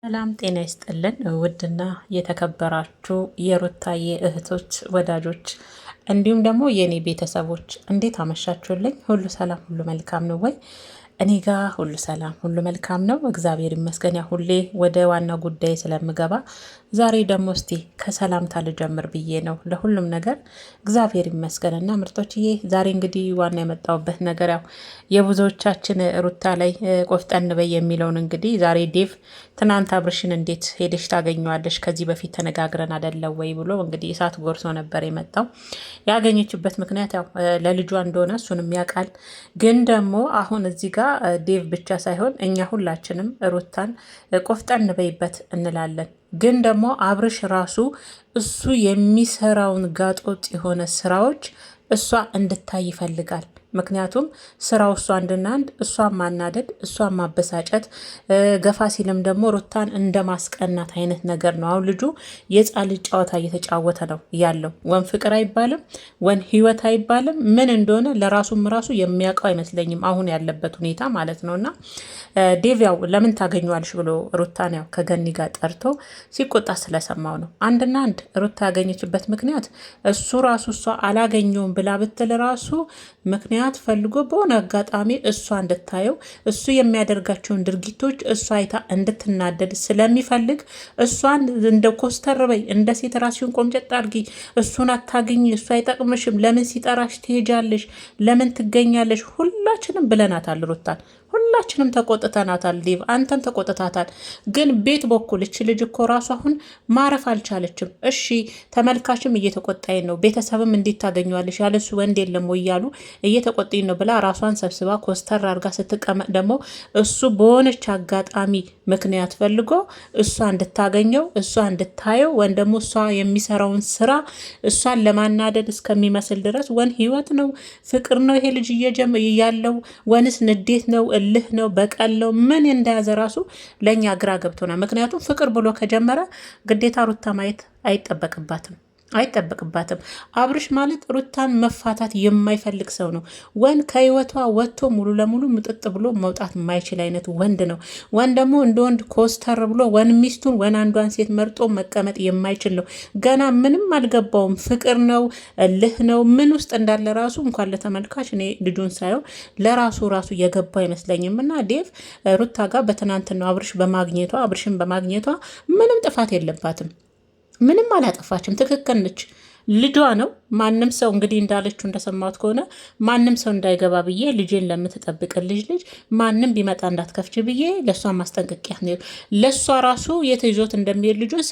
ሰላም ጤና ይስጥልን ውድና የተከበራችሁ የሩታዬ እህቶች ወዳጆች፣ እንዲሁም ደግሞ የኔ ቤተሰቦች እንዴት አመሻችሁልኝ? ሁሉ ሰላም፣ ሁሉ መልካም ነው ወይ? እኔ ጋር ሁሉ ሰላም፣ ሁሉ መልካም ነው፣ እግዚአብሔር ይመስገን። ያ ሁሌ ወደ ዋና ጉዳይ ስለምገባ ዛሬ ደግሞ እስቲ ከሰላምታ ልጀምር ብዬ ነው። ለሁሉም ነገር እግዚአብሔር ይመስገን እና ምርጦችዬ፣ ዛሬ እንግዲህ ዋና የመጣሁበት ነገር ያው የብዙዎቻችን ሩታ ላይ ቆፍጠን በይ የሚለውን እንግዲህ ዛሬ ዴቭ ትናንት አብርሽን እንዴት ሄደሽ ታገኘዋለሽ ከዚህ በፊት ተነጋግረን አይደለም ወይ ብሎ እንግዲህ እሳት ጎርሶ ነበር የመጣው። ያገኘችበት ምክንያት ያው ለልጇ እንደሆነ እሱንም ያውቃል። ግን ደግሞ አሁን እዚህ ጋር ዴቭ ብቻ ሳይሆን እኛ ሁላችንም ሩታን ቆፍጠን በይበት እንላለን። ግን ደግሞ አብርሽ ራሱ እሱ የሚሰራውን ጋጦጥ የሆነ ስራዎች እሷ እንድታይ ይፈልጋል። ምክንያቱም ስራው እሷ አንድና አንድ እሷን ማናደድ፣ እሷን ማበሳጨት፣ ገፋ ሲልም ደግሞ ሩታን እንደ ማስቀናት አይነት ነገር ነው። አሁን ልጁ የሕፃን ልጅ ጨዋታ እየተጫወተ ነው ያለው። ወን ፍቅር አይባልም፣ ወን ህይወት አይባልም። ምን እንደሆነ ለራሱም ራሱ የሚያውቀው አይመስለኝም አሁን ያለበት ሁኔታ ማለት ነው። እና ዴቭ ያው ለምን ታገኘዋልሽ ብሎ ሩታን ያው ከገኒ ጋር ጠርቶ ሲቆጣ ስለሰማው ነው። አንድና አንድ ሩታ ያገኘችበት ምክንያት እሱ ራሱ እሷ አላገኘውም ብላ ብትል ራሱ ምክንያት ፈልጎ በሆነ አጋጣሚ እሷ እንድታየው እሱ የሚያደርጋቸውን ድርጊቶች እሷ አይታ እንድትናደድ ስለሚፈልግ እሷን እንደ ኮስተር በይ፣ እንደ ሴት ራስሽን ቆምጨጥ አድርጊ፣ እሱን አታግኝ፣ እሱ አይጠቅምሽም፣ ለምን ሲጠራሽ ትሄጃለሽ፣ ለምን ትገኛለሽ፣ ሁላችንም ብለናታል ሩታን። ሁላችንም ተቆጥተናታል። ዴቭ አንተን ተቆጥታታል። ግን ቤት በኩል እች ልጅ እኮ ራሱ አሁን ማረፍ አልቻለችም። እሺ ተመልካችም እየተቆጣኝ ነው፣ ቤተሰብም እንዴት ታገኘዋለሽ ያለሱ ወንድ የለም ወይ እያሉ እየተቆጣኝ ነው ብላ ራሷን ሰብስባ ኮስተር አድርጋ ስትቀመጥ ደግሞ እሱ በሆነች አጋጣሚ ምክንያት ፈልጎ እሷ እንድታገኘው እሷ እንድታየው ወይም ደግሞ እሷ የሚሰራውን ስራ እሷን ለማናደድ እስከሚመስል ድረስ ወን ህይወት ነው ፍቅር ነው ይሄ ልጅ ያለው ወንስ ንዴት ነው እልህ ነው በቀል ነው ምን እንደያዘ ራሱ ለእኛ ግራ ገብቶናል። ምክንያቱም ፍቅር ብሎ ከጀመረ ግዴታ ሩታ ማየት አይጠበቅባትም። አብርሽ ማለት ሩታን መፋታት የማይፈልግ ሰው ነው። ወን ከህይወቷ ወጥቶ ሙሉ ለሙሉ ምጥጥ ብሎ መውጣት የማይችል አይነት ወንድ ነው። ወን ደግሞ እንደ ወንድ ኮስተር ብሎ ወን ሚስቱን ወን አንዷን ሴት መርጦ መቀመጥ የማይችል ነው። ገና ምንም አልገባውም። ፍቅር ነው እልህ ነው ምን ውስጥ እንዳለ ራሱ እንኳን ለተመልካች እኔ ልጁን ሳየው ለራሱ የገባው አይመስለኝም። እና ዴቭ ሩታ ጋር በትናንትናው አብርሽን በማግኘቷ ምንም ጥፋት የለባትም። ምንም አላጠፋችም። ትክክል ነች። ልጇ ነው። ማንም ሰው እንግዲህ እንዳለችው እንደሰማሁት ከሆነ ማንም ሰው እንዳይገባ ብዬ ልጄን ለምትጠብቅልሽ ልጅ ማንም ቢመጣ እንዳትከፍች ብዬ ለእሷ ማስጠንቀቂያ ነው። ለእሷ ራሱ የት ይዞት እንደሚሄድ ልጁን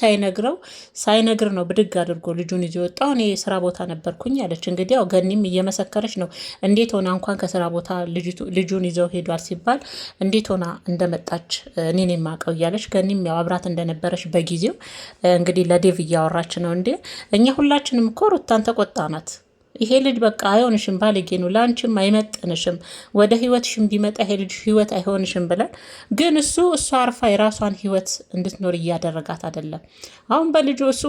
ሳይነግር ነው ብድግ አድርጎ ልጁን ይዞ ወጣው። እኔ የስራ ቦታ ነበርኩኝ አለች። እንግዲህ ያው ገኒም እየመሰከረች ነው። እንዴት ሆና እንኳን ከስራ ቦታ ልጁን ይዘው ሄዷል ሲባል እንዴት ሆና እንደመጣች እኔን የማውቀው እያለች ገኒም ያው አብራት እንደነበረች በጊዜው እንግዲህ ለዴቭ እያወራች ነው። እንዴ እኛ ሁላችንም እኮ ሩታን ተቆጣናት። ይሄ ልጅ በቃ አይሆንሽም፣ ባለጌ ነው፣ ለአንቺም አይመጥንሽም፣ ወደ ህይወትሽም ቢመጣ ይሄ ልጅ ህይወት አይሆንሽም ብለን ግን እሷ አርፋ የራሷን ህይወት እንድትኖር እያደረጋት አይደለም። አሁን በልጁ እሱ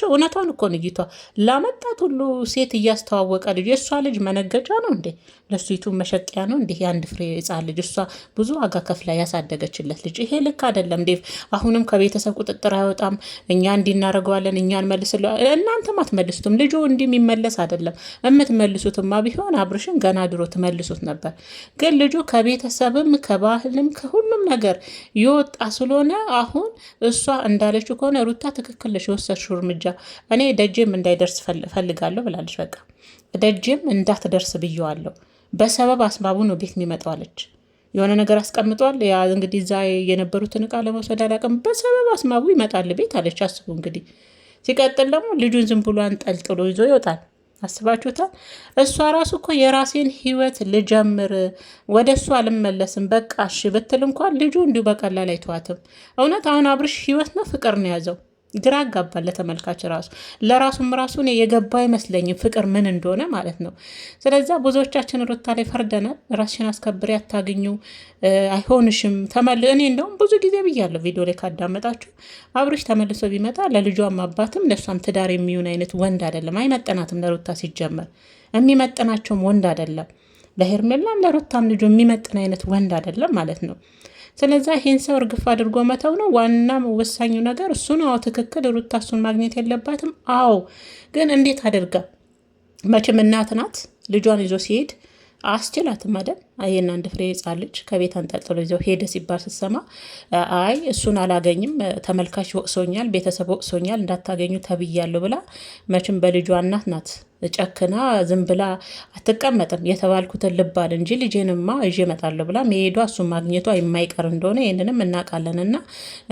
እውነቷን እኮ ንጊቷ ላመጣት ሁሉ ሴት እያስተዋወቀ ልጅ የእሷ ልጅ መነገጫ ነው እንዴ? ለሱ ዩቱብ መሸቂያ ነው እንዴ? የአንድ ፍሬ ህጻን ልጅ እሷ ብዙ ዋጋ ከፍላ ያሳደገችለት ልጅ። ይሄ ልክ አይደለም ዴቭ። አሁንም ከቤተሰብ ቁጥጥር አይወጣም። እኛ እንዲናረገዋለን፣ እኛ እንመልስለ፣ እናንተም አትመልሱትም። ልጁ እንዲህ የሚመለስ አይደለም። የምትመልሱትማ ቢሆን አብርሽን ገና ድሮ ትመልሱት ነበር። ግን ልጁ ከቤተሰብም ከባህልም ከሁሉም ነገር ይወጣ ስለሆነ አሁን እሷ እንዳለችው ከሆነ ሩታ ትክክል ነሽ፣ የወሰድሽው እርምጃ እኔ ደጄም እንዳይደርስ ፈልጋለሁ ብላለች። በቃ ደጄም እንዳትደርስ ብየዋለሁ። በሰበብ አስባቡ ነው ቤት የሚመጣው አለች። የሆነ ነገር አስቀምጧል። ያ እንግዲህ እዛ የነበሩትን እቃ ለመውሰድ አላውቅም። በሰበብ አስባቡ ይመጣል ቤት አለች። አስቡ እንግዲህ። ሲቀጥል ደግሞ ልጁን ዝም ብሎ አንጠልጥሎ ይዞ ይወጣል። አስባችሁታል? እሷ ራሱ እኮ የራሴን ህይወት ልጀምር ወደ እሱ አልመለስም በቃ እሺ ብትል እንኳን ልጁ እንዲሁ በቀላል አይተዋትም። እውነት አሁን አብርሽ ህይወት ነው ፍቅር ነው ያዘው። ግራ አጋባል ለተመልካች ለራሱም የገባ አይመስለኝም ፍቅር ምን እንደሆነ ማለት ነው። ስለዛ ብዙዎቻችን ሩታ ላይ ፈርደናል። ራስሽን አስከብሪ፣ አታግኙ፣ አይሆንሽም እኔ እንደውም ብዙ ጊዜ ብያለሁ ቪዲዮ ላይ ካዳመጣችሁ አብርሽ ተመልሶ ቢመጣ ለልጇም አባትም ለእሷም ትዳር የሚሆን አይነት ወንድ አይደለም። አይመጠናትም። ለሩታ ሲጀመር የሚመጥናቸውም ወንድ አይደለም። ለሄርሜላም ለሩታም ልጁ የሚመጥን አይነት ወንድ አይደለም ማለት ነው። ስለዚህ ይህን ሰው እርግፍ አድርጎ መተው ነው ዋና ወሳኙ ነገር እሱ ነው። ትክክል ሩታ እሱን ማግኘት የለባትም። አዎ ግን እንዴት አድርጋ መቼም እናት ናት ልጇን ይዞ ሲሄድ አስችላትም አይደል? ይሄን አንድ ፍሬ ሕፃን ልጅ ከቤት አንጠልጥሎ ይዘው ሄደ ሲባል ስትሰማ አይ እሱን አላገኝም፣ ተመልካች ወቅሶኛል፣ ቤተሰብ ወቅሶኛል፣ እንዳታገኙ ተብያለሁ ብላ መቼም በልጇ እናት ናት ጨክና ዝም ብላ አትቀመጥም። የተባልኩትን ልባል እንጂ ልጄንማ ይዤ እመጣለሁ ብላ መሄዷ እሱን ማግኘቷ የማይቀር እንደሆነ ይህንንም እናውቃለን። እና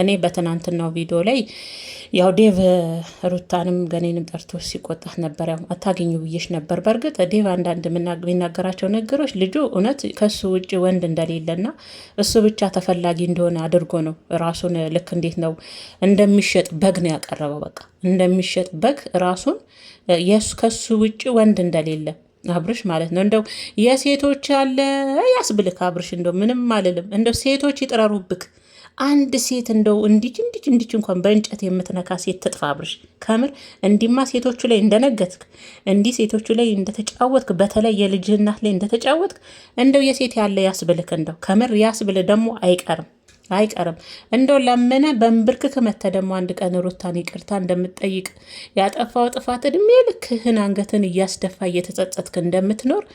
እኔ በትናንትናው ቪዲዮ ላይ ያው ዴቭ ሩታንም ገኔንም ጠርቶ ሲቆጣት ነበር። ያው አታገኙ ብዬሽ ነበር። በእርግጥ ዴቭ አንዳንድ የሚናገራቸው ነገሮች ልጁ እውነት ከሱ ውጭ ወንድ እንደሌለና እሱ ብቻ ተፈላጊ እንደሆነ አድርጎ ነው ራሱን ልክ እንዴት ነው እንደሚሸጥ በግ ነው ያቀረበው። በቃ እንደሚሸጥ በግ ራሱን ከሱ ውጭ ወንድ እንደሌለ አብርሽ ማለት ነው። እንደው የሴቶች አለ ያስብልክ አብርሽ። እንደው ምንም አልልም። እንደው ሴቶች ይጥረሩብክ። አንድ ሴት እንደው እንዲች እንኳን በእንጨት የምትነካ ሴት ትጥፋ አብርሽ። ከምር እንዲማ ሴቶቹ ላይ እንደነገትክ እንዲህ ሴቶቹ ላይ እንደተጫወትክ በተለይ የልጅ እናት ላይ እንደተጫወትክ እንደው የሴት ያለ ያስብልክ። እንደው ከምር ያስብል ደግሞ አይቀርም እንደው ለምነ በንብርክክ መተ ደግሞ አንድ ቀን ሩታን ይቅርታ እንደምትጠይቅ ያጠፋው ጥፋት እድሜ ልክህን አንገትን እያስደፋ እየተጸጸትክ እንደምትኖር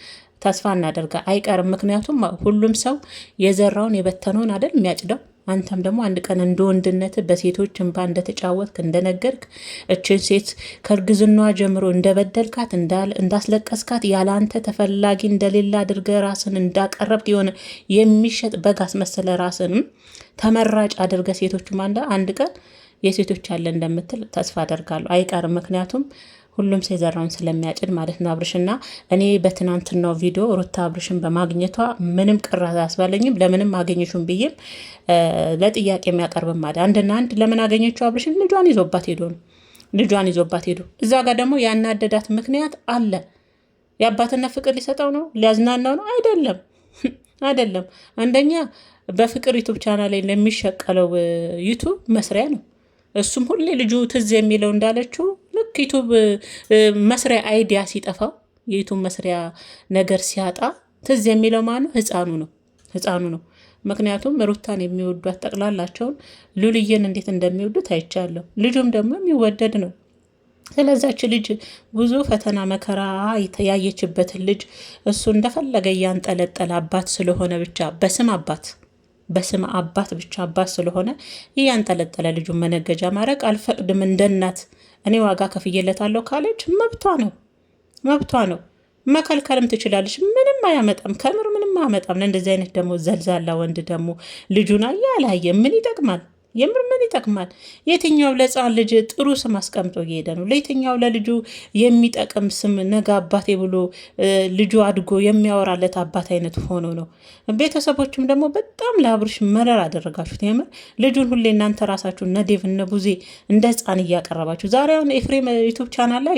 ተስፋ እናደርጋ አይቀርም። ምክንያቱም ሁሉም ሰው የዘራውን የበተነውን አይደል የሚያጭደው። አንተም ደግሞ አንድ ቀን እንደ ወንድነት በሴቶች እንባ እንደተጫወትክ እንደነገርክ እችን ሴት ከእርግዝናዋ ጀምሮ እንደበደልካት እንዳስለቀስካት ያለ አንተ ተፈላጊ እንደሌላ አድርገ ራስን እንዳቀረብክ የሆነ የሚሸጥ በግ አስመሰለ ራስን ተመራጭ አድርገ ሴቶቹም አንድ ቀን የሴቶች ያለ እንደምትል ተስፋ አደርጋለሁ። አይቀርም። ምክንያቱም ሁሉም ሰው የዘራውን ስለሚያጭድ ማለት ነው። አብርሽና እኔ በትናንትናው ቪዲዮ ሩታ አብርሽን በማግኘቷ ምንም ቅር አስባለኝም። ለምንም አገኘሹም ብዬም ለጥያቄ የሚያቀርብም ማለት አንድ ለምን አገኘችው አብርሽን? ልጇን ይዞባት ሄዱ። እዛ ጋር ደግሞ ያናደዳት ምክንያት አለ። የአባትነት ፍቅር ሊሰጠው ነው? ሊያዝናናው ነው? አይደለም። አንደኛ በፍቅር ዩቱብ ቻናል ላይ ለሚሸቀለው ዩቱብ መስሪያ ነው። እሱም ሁሌ ልጁ ትዝ የሚለው እንዳለችው ልክ ዩቱብ መስሪያ አይዲያ ሲጠፋው የዩቱብ መስሪያ ነገር ሲያጣ ትዝ የሚለው ማነው? ህፃኑ ነው። ምክንያቱም ሩታን የሚወዷት ጠቅላላቸውን ሉልዬን እንዴት እንደሚወዱት አይቻለሁ። ልጁም ደግሞ የሚወደድ ነው። ስለዛች ልጅ ብዙ ፈተና መከራ ያየችበትን ልጅ እሱ እንደፈለገ እያንጠለጠለ አባት ስለሆነ ብቻ በስም አባት ብቻ አባት ስለሆነ እያንጠለጠለ ልጁን መነገጃ ማድረግ አልፈቅድም። እንደ እናት እኔ ዋጋ ከፍዬለታለሁ ካለች መብቷ ነው። መከልከልም ትችላለች። ምንም አያመጣም። ከምር ምንም አያመጣም። ለእንደዚህ አይነት ደግሞ ዘልዛላ ወንድ ደግሞ ልጁን አላየ ምን ይጠቅማል? የምር ምን ይጠቅማል? የትኛው ለሕፃን ልጅ ጥሩ ስም አስቀምጦ እየሄደ ነው? ለየትኛው ለልጁ የሚጠቅም ስም ነገ አባቴ ብሎ ልጁ አድጎ የሚያወራለት አባት አይነት ሆኖ ነው? ቤተሰቦችም ደግሞ በጣም ለአብርሽ መረር አደረጋችሁት። የምር ልጁን ሁሌ እናንተ ራሳችሁ እነ ዴቭ እነ ቡዜ እንደ ሕፃን እያቀረባችሁ። ዛሬ አሁን ኤፍሬም ዩቱብ ቻናል ላይ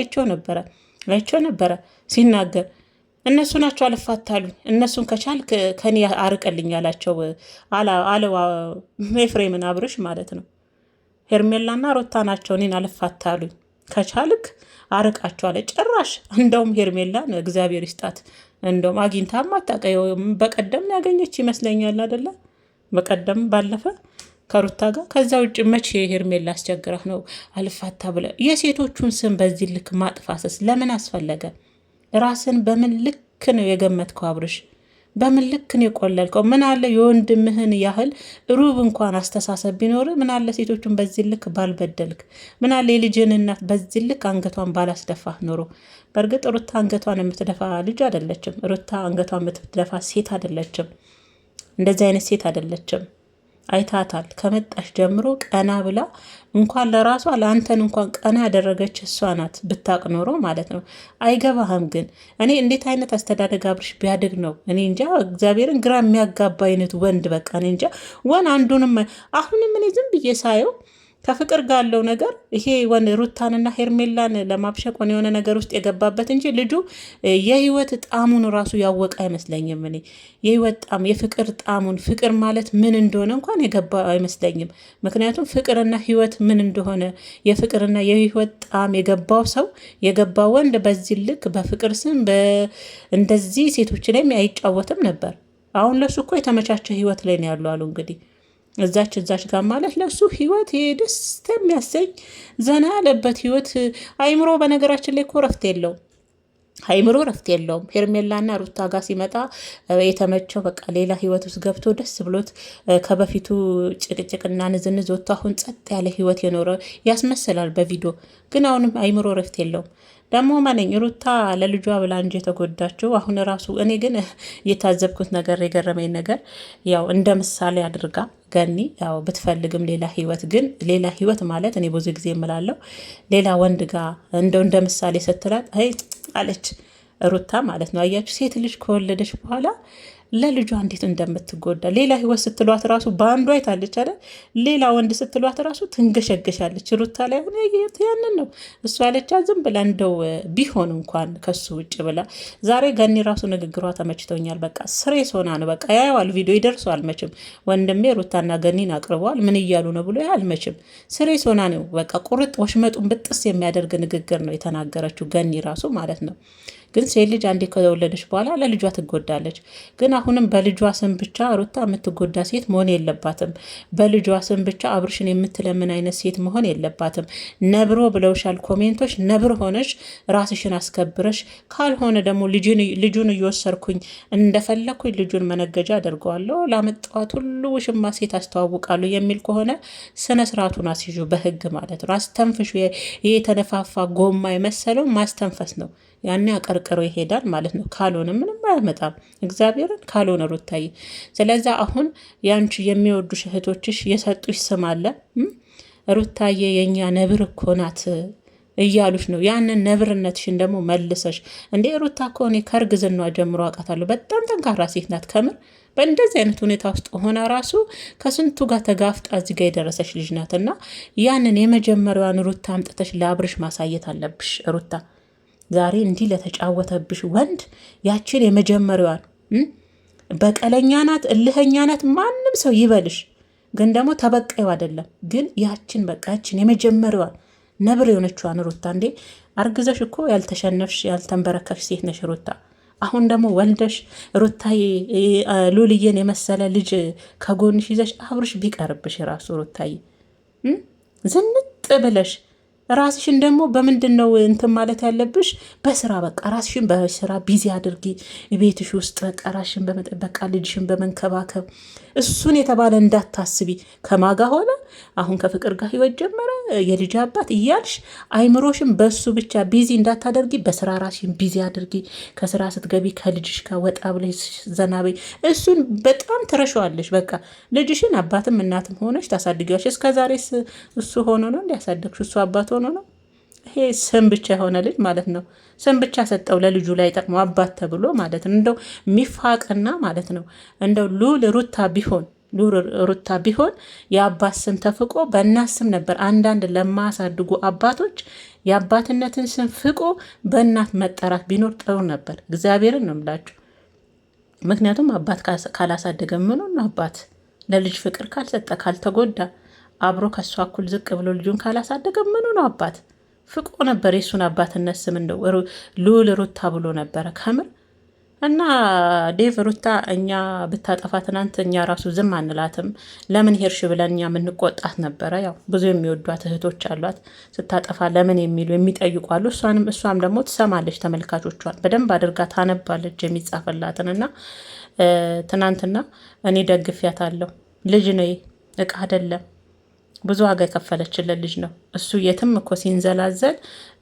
አይቼው ነበረ ሲናገር እነሱ ናቸው አልፋታሉኝ፣ እነሱን ከቻል ከኔ አርቅልኝ ያላቸው አለው ኤፍሬምን አብርሽ ማለት ነው። ሄርሜላና ሮታ ናቸው እኔን አልፋታሉኝ፣ ከቻልክ አርቃቸው አለ። ጭራሽ እንደውም ሄርሜላን እግዚአብሔር ይስጣት እንደውም አግኝታ ማታቀየው በቀደም ያገኘች ይመስለኛል አይደለ? በቀደም ባለፈ ከሩታ ጋር። ከዛ ውጭ መቼ ሄርሜላ አስቸግረህ ነው አልፋታ ብለ የሴቶቹን ስም በዚህ ልክ ማጥፋሰስ ለምን አስፈለገ? ራስን በምን ልክ ነው የገመትከው አብርሽ? በምን ልክ ነው የቆለልከው? ምን አለ የወንድምህን ያህል ሩብ እንኳን አስተሳሰብ ቢኖር ምን አለ ሴቶቹን በዚህ ልክ ባልበደልክ? ምን አለ የልጅን እናት በዚህ ልክ አንገቷን ባላስደፋህ ኖሮ? በእርግጥ ሩታ አንገቷን የምትደፋ ልጅ አይደለችም። ሩታ አንገቷን የምትደፋ ሴት አይደለችም። እንደዚህ አይነት ሴት አይደለችም። አይታታል። ከመጣሽ ጀምሮ ቀና ብላ እንኳን ለራሷ ለአንተን እንኳን ቀና ያደረገች እሷ ናት። ብታቅ ኖሮ ማለት ነው። አይገባህም ግን እኔ እንዴት አይነት አስተዳደግ አብርሽ ቢያድግ ነው እኔ እንጃ። እግዚአብሔርን ግራ የሚያጋባ አይነት ወንድ በቃ እኔ እንጃ። አሁንም እኔ ዝም ብዬ ሳየው ከፍቅር ጋር ያለው ነገር ይሄ ሩታንና ሄርሜላን ለማብሸቅ የሆነ ነገር ውስጥ የገባበት እንጂ ልጁ የህይወት ጣሙን ራሱ ያወቀ አይመስለኝም። እኔ የህይወት ጣም የፍቅር ጣሙን ፍቅር ማለት ምን እንደሆነ እንኳን የገባ አይመስለኝም። ምክንያቱም ፍቅርና ህይወት ምን እንደሆነ የፍቅርና የህይወት ጣም የገባው ወንድ በዚህ ልክ በፍቅር ስም እንደዚህ ሴቶች ላይ አይጫወትም ነበር። አሁን ለሱ እኮ የተመቻቸ ህይወት ላይ ነው ያለው አሉ እንግዲህ እዛች ጋር ማለት ለሱ ህይወት ደስ የሚያሰኝ ዘና ያለበት ህይወት። አይምሮ በነገራችን ላይ እኮ ረፍት የለውም። አይምሮ ረፍት የለውም። ሄርሜላና ሩታ ጋር ሲመጣ የተመቸው በቃ ሌላ ህይወት ውስጥ ገብቶ ደስ ብሎት ከበፊቱ ጭቅጭቅና ንዝንዝ ወጥቶ አሁን ጸጥ ያለ ህይወት የኖረ ያስመስላል በቪዲዮ ግን አሁንም አይምሮ ረፍት የለውም። ደግሞ ማነኝ ሩታ ለልጇ ብላ እንጂ የተጎዳችው አሁን ራሱ እኔ ግን የታዘብኩት ነገር የገረመኝ ነገር ያው እንደ ምሳሌ አድርጋ ገኒ ያው ብትፈልግም ሌላ ህይወት ግን ሌላ ህይወት ማለት እኔ ብዙ ጊዜ የምላለው ሌላ ወንድ ጋር እንደ ምሳሌ ስትላት አይ አለች ሩታ ማለት ነው። አያችሁ ሴት ልጅ ከወለደች በኋላ ለልጇ እንዴት እንደምትጎዳ ሌላ ህይወት ስትሏት ራሱ በአንዱ አይታለች አይደል? ሌላ ወንድ ስትሏት ራሱ ትንገሸገሻለች። ሩታ ላይ ሆነ ያንን ነው እሷ ያለቻ ዝም ብላ እንደው ቢሆን እንኳን ከሱ ውጭ ብላ። ዛሬ ገኒ ራሱ ንግግሯ ተመችቶኛል። በቃ ስሬስ ሆና ነው በቃ ያየዋል፣ ቪዲዮ ይደርሰዋል። መችም ወንድሜ ሩታና ገኒን አቅርበዋል። ምን እያሉ ነው ብሎ ያህል መችም ስሬስ ሆና ነው በቃ ቁርጥ ወሽመጡን ብጥስ የሚያደርግ ንግግር ነው የተናገረችው ገኒ ራሱ ማለት ነው። ግን ሴት ልጅ አንዴ ከወለደች በኋላ ለልጇ ትጎዳለች። ግን አሁንም በልጇ ስም ብቻ ሩታ የምትጎዳ ሴት መሆን የለባትም። በልጇ ስም ብቻ አብርሽን የምትለምን አይነት ሴት መሆን የለባትም። ነብሮ ብለውሻል ኮሜንቶች። ነብር ሆነሽ ራስሽን አስከብረሽ፣ ካልሆነ ደግሞ ልጁን እየወሰርኩኝ እንደፈለግኩኝ ልጁን መነገጃ አደርገዋለሁ፣ ላመጣዋት ሁሉ ውሽማ ሴት አስተዋውቃሉ የሚል ከሆነ ስነ ስርዓቱን አስይዙ በህግ ማለት ነው። አስተንፍሹ። የተነፋፋ ጎማ የመሰለው ማስተንፈስ ነው። ያኔ አቀርቅሮ ይሄዳል ማለት ነው። ካልሆነ ምንም አያመጣም። እግዚአብሔርን ካልሆነ ሩታዬ። ስለዛ አሁን ያንቺ የሚወዱሽ እህቶችሽ የሰጡሽ ስም አለ። ሩታዬ የኛ ነብር እኮ ናት እያሉሽ ነው። ያንን ነብርነትሽን ደግሞ መልሰሽ እንዴ ሩታ እኮ እኔ ከእርግዝኗ ጀምሮ አውቃታለሁ። በጣም ጠንካራ ሴት ናት ከምር። በእንደዚህ አይነት ሁኔታ ውስጥ ሆና ራሱ ከስንቱ ጋር ተጋፍጣ እዚህ ጋር የደረሰች ልጅ ናት። እና ያንን የመጀመሪያዋን ሩታ አምጥተሽ ለአብርሽ ማሳየት አለብሽ ሩታ። ዛሬ እንዲህ ለተጫወተብሽ ወንድ ያችን የመጀመሪያዋን በቀለኛ ናት፣ እልኸኛ ናት፣ ማንም ሰው ይበልሽ። ግን ደግሞ ተበቃዩ አይደለም። ግን ያችን በቃ ያችን የመጀመሪያዋን ነብር የሆነችዋን ሩታ እንዴ አርግዘሽ እኮ ያልተሸነፍሽ ያልተንበረከሽ ሴት ነሽ ሩታ። አሁን ደግሞ ወልደሽ ሩታዬ ሉልዬን የመሰለ ልጅ ከጎንሽ ይዘሽ አብርሽ ቢቀርብሽ ራሱ ሩታዬ ዝንጥ ብለሽ ራስሽን ደግሞ በምንድን ነው እንትን ማለት ያለብሽ? በስራ በቃ ራስሽን በስራ ቢዚ አድርጊ። ቤትሽ ውስጥ በቃ ራስሽን በመጠበቃ ልጅሽን በመንከባከብ እሱን የተባለ እንዳታስቢ። ከማጋ ሆነ አሁን ከፍቅር ጋር ህይወት ጀመረ የልጅ አባት እያልሽ አይምሮሽን በሱ ብቻ ቢዚ እንዳታደርጊ። በስራ ራስሽን ቢዚ አድርጊ። ከስራ ስትገቢ ከልጅሽ ጋር ወጣ ብለሽ ዘናበይ። እሱን በጣም ትረሻዋለሽ። በቃ ልጅሽን አባትም እናትም ሆነሽ ታሳድጊዋለሽ። እስከዛሬስ እሱ ሆኖ ነው እንዲያሳደግሽ? እሱ አባት ሆኖ ነው? ይሄ ስም ብቻ የሆነ ልጅ ማለት ነው። ስም ብቻ ሰጠው ለልጁ ላይ ጠቅሞ አባት ተብሎ ማለት ነው። እንደው ሚፋቅና ማለት ነው። እንደው ሩታ ቢሆን የአባት ስም ተፍቆ በእናት ስም ነበር። አንዳንድ ለማያሳድጉ አባቶች የአባትነትን ስም ፍቆ በእናት መጠራት ቢኖር ጥሩ ነበር። እግዚአብሔርን ነው የምላችሁ። ምክንያቱም አባት ካላሳደገ ምኑ ነው አባት? ለልጅ ፍቅር ካልሰጠ ካልተጎዳ አብሮ ከሷ እኩል ዝቅ ብሎ ልጁን ካላሳደገ ምኑ ነው አባት? ፍቆ ነበር የሱን አባትነት ስም እንደው ልዑል ሩታ ብሎ ነበረ ከምር። እና ዴቭ ሩታ እኛ ብታጠፋ ትናንት እኛ ራሱ ዝም አንላትም። ለምን ሄርሽ ብለን እኛ የምንቆጣት ነበረ። ያው ብዙ የሚወዷት እህቶች አሏት። ስታጠፋ ለምን የሚሉ የሚጠይቁ አሉ። እሷም ደግሞ ትሰማለች፣ ተመልካቾቿን በደንብ አድርጋ ታነባለች የሚጻፈላትን። እና ትናንትና እኔ ደግፊያታለሁ። ልጅ ነው እቃ አይደለም። ብዙ ዋጋ የከፈለችለት ልጅ ነው እሱ። የትም እኮ ሲንዘላዘል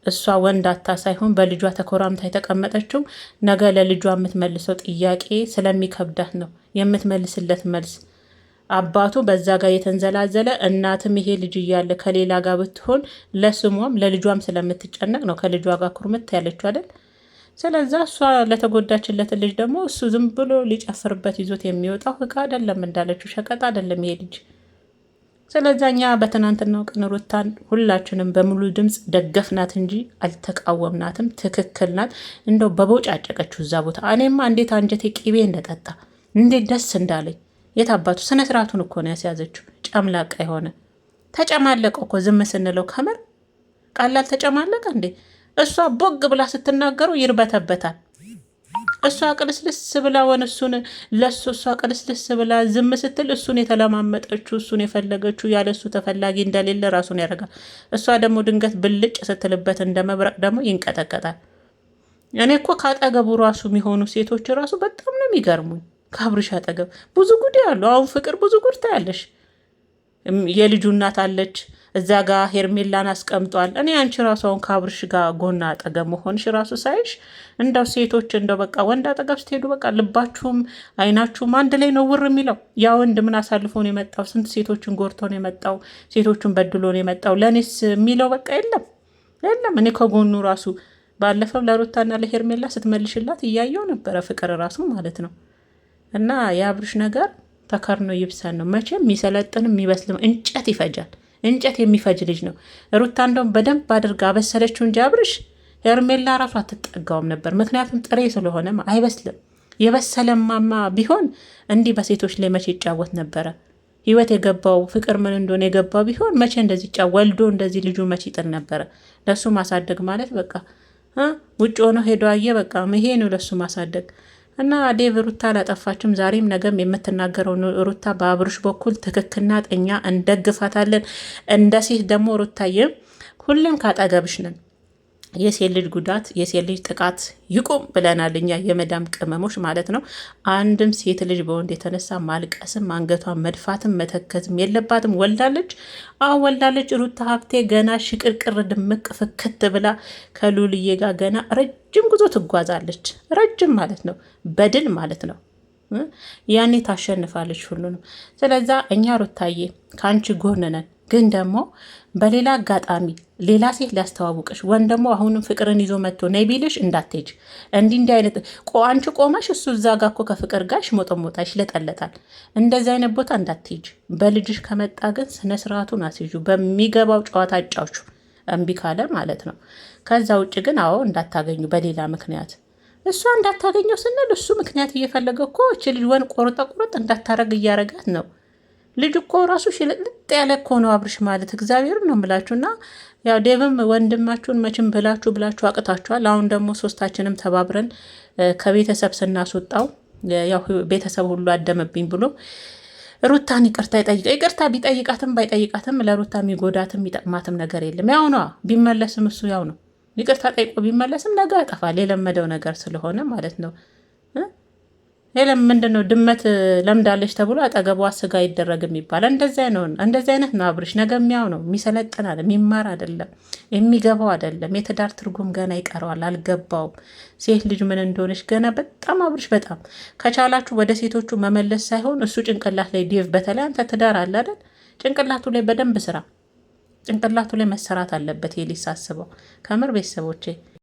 እሷ ወንዳታ ሳይሆን በልጇ ተኮራምታ የተቀመጠችው ነገ ለልጇ የምትመልሰው ጥያቄ ስለሚከብዳት ነው የምትመልስለት መልስ። አባቱ በዛ ጋር የተንዘላዘለ እናትም ይሄ ልጅ እያለ ከሌላ ጋር ብትሆን ለስሟም ለልጇም ስለምትጨነቅ ነው ከልጇ ጋር ኩርምት ያለችው አይደል? ስለዛ እሷ ለተጎዳችለት ልጅ ደግሞ እሱ ዝም ብሎ ሊጨፍርበት ይዞት የሚወጣው እቃ አይደለም፣ እንዳለችው ሸቀጥ አይደለም ይሄ ልጅ። ስለዛኛ በትናንትናው ቀን ሩታን ሁላችንም በሙሉ ድምፅ ደገፍናት እንጂ አልተቃወምናትም። ትክክል ናት። እንደው በቦጫጨቀችው እዛ ቦታ እኔማ እንዴት አንጀቴ ቅቤ እንደጠጣ እንዴት ደስ እንዳለኝ። የት አባቱ ስነ ስርዓቱን እኮ ነው ያስያዘችው። ጨምላቃ የሆነ ተጨማለቀ እኮ ዝም ስንለው ከምር ቀላል ተጨማለቀ እንዴ? እሷ ቦግ ብላ ስትናገረው ይርበተበታል። እሷ ቅልስልስ ብላ እሱን ለሱ እሷ ቅልስልስ ብላ ዝም ስትል እሱን የተለማመጠችው እሱን የፈለገችው ያለሱ ተፈላጊ እንደሌለ ራሱን ያደርጋል። እሷ ደግሞ ድንገት ብልጭ ስትልበት እንደ መብረቅ ደግሞ ይንቀጠቀጣል። እኔ እኮ ካጠገቡ ራሱ የሚሆኑ ሴቶች ራሱ በጣም ነው የሚገርሙኝ። ከአብርሽ አጠገብ ብዙ ጉድ ያሉ አሁን ፍቅር ብዙ ጉድ ታያለሽ። የልጁ እናት አለች እዛ ጋር ሄርሜላን አስቀምጧል። እኔ አንቺ ራሱ አሁን ከአብርሽ ጋር ጎና አጠገብ መሆንሽ ራሱ ሳይሽ እንደው ሴቶች እንደው በቃ ወንድ አጠገብ ስትሄዱ በቃ ልባችሁም አይናችሁም አንድ ላይ ነው ውር የሚለው። ያ ወንድ ምን አሳልፎ ነው የመጣው? ስንት ሴቶችን ጎርቶ ነው የመጣው? ሴቶችን በድሎ ነው የመጣው? ለእኔስ የሚለው በቃ የለም የለም። እኔ ከጎኑ ራሱ ባለፈው ለሩታና ለሄርሜላ ስትመልሽላት እያየው ነበረ፣ ፍቅር ራሱ ማለት ነው። እና የአብርሽ ነገር ተከርኖ ይብሰን ነው። መቼም የሚሰለጥንም የሚበስልም እንጨት ይፈጃል። እንጨት የሚፈጅ ልጅ ነው። ሩታ እንደውም በደንብ አድርጋ አበሰለችው እንጂ አብርሽ ሄርሜላ ራሱ አትጠጋውም ነበር። ምክንያቱም ጥሬ ስለሆነ አይበስልም። የበሰለማማ ቢሆን እንዲህ በሴቶች ላይ መቼ ይጫወት ነበረ? ህይወት የገባው ፍቅር ምን እንደሆነ የገባው ቢሆን መቼ እንደዚህ ወልዶ እንደዚህ ልጁ መቼ ይጥል ነበረ? ለሱ ማሳደግ ማለት በቃ ውጭ ሆኖ ሄዶ አየ በቃ ይሄ ነው ለሱ ማሳደግ። እና ዴቭ ሩታ አላጠፋችም። ዛሬም ነገም የምትናገረው ሩታ በአብርሽ በኩል ትክክልና ጠኛ እንደግፋታለን። እንደ ሴት ደግሞ ሩታዬ ሁሌም ካጠገብሽ ነን። የሴት ልጅ ጉዳት የሴት ልጅ ጥቃት ይቁም ብለናል እኛ የመዳም ቅመሞች ማለት ነው። አንድም ሴት ልጅ በወንድ የተነሳ ማልቀስም አንገቷን መድፋትም መተከዝም የለባትም። ወልዳለች፣ ወልዳለች። ሩታ ሀብቴ ገና ሽቅርቅር ድምቅ ፍክት ብላ ከሉልዬ ጋር ገና ረጅም ጉዞ ትጓዛለች። ረጅም ማለት ነው፣ በድል ማለት ነው። ያኔ ታሸንፋለች ሁሉንም። ስለዛ እኛ ሩታዬ ከአንቺ ጎን ነን። ግን ደግሞ በሌላ አጋጣሚ ሌላ ሴት ሊያስተዋውቅሽ ወይም ደግሞ አሁንም ፍቅርን ይዞ መጥቶ ነይ ቢልሽ እንዳትሄጅ። እንዲህ አይነት አንቺ ቆመሽ እሱ እዛ ጋ እኮ ከፍቅር ጋር ሽሞጠሞጣ ይሽለጠለጣል። እንደዚህ አይነት ቦታ እንዳትሄጅ። በልጅሽ ከመጣ ግን ስነስርዓቱን አስይዙ። በሚገባው ጨዋታ አጫውቹ። እምቢ ካለ ማለት ነው። ከዛ ውጭ ግን እንዳታገኙ በሌላ ምክንያት እሷ እንዳታገኘው ስንል እሱ ምክንያት እየፈለገ እኮ እች ልጅ ወን ቆርጠ እያረጋት ነው። ልጅ እኮ ራሱ ሽልጥልጥ ያለ እኮ ነው አብርሽ ማለት እግዚአብሔር ነው የምላችሁና ያው ዴቭም ወንድማችሁን መቼም ብላችሁ አቅታችኋል። አሁን ደግሞ ሶስታችንም ተባብረን ከቤተሰብ ስናስወጣው ያው ቤተሰብ ሁሉ አደመብኝ ብሎ ሩታን ይቅርታ ቢጠይቃትም ባይጠይቃትም ለሩታ የሚጎዳትም የሚጠቅማትም ነገር የለም። ያው ነው ቢመለስም እሱ ያው ነው ይቅርታ ጠይቆ ቢመለስም ነገ ያጠፋል። የለመደው ነገር ስለሆነ ማለት ነው። ሌላም ምንድነው ድመት ለምዳለች ተብሎ አጠገቧ ስጋ ይደረግም ይባላል። እንደዚህ አይነት ነው አብርሽ። ነገ የሚያው ነው የሚሰለጥን አይደለም፣ የሚማር አይደለም፣ የሚገባው አይደለም። የትዳር ትርጉም ገና ይቀረዋል፣ አልገባውም። ሴት ልጅ ምን እንደሆነች ገና በጣም አብርሽ። በጣም ከቻላችሁ ወደ ሴቶቹ መመለስ ሳይሆን እሱ ጭንቅላት ላይ ዴቭ፣ በተለይ አንተ ትዳር አለ አይደል? ጭንቅላቱ ላይ በደንብ ስራ። ጭንቅላቱ ላይ መሰራት አለበት። የሊሳስበው ከምር ቤተሰቦቼ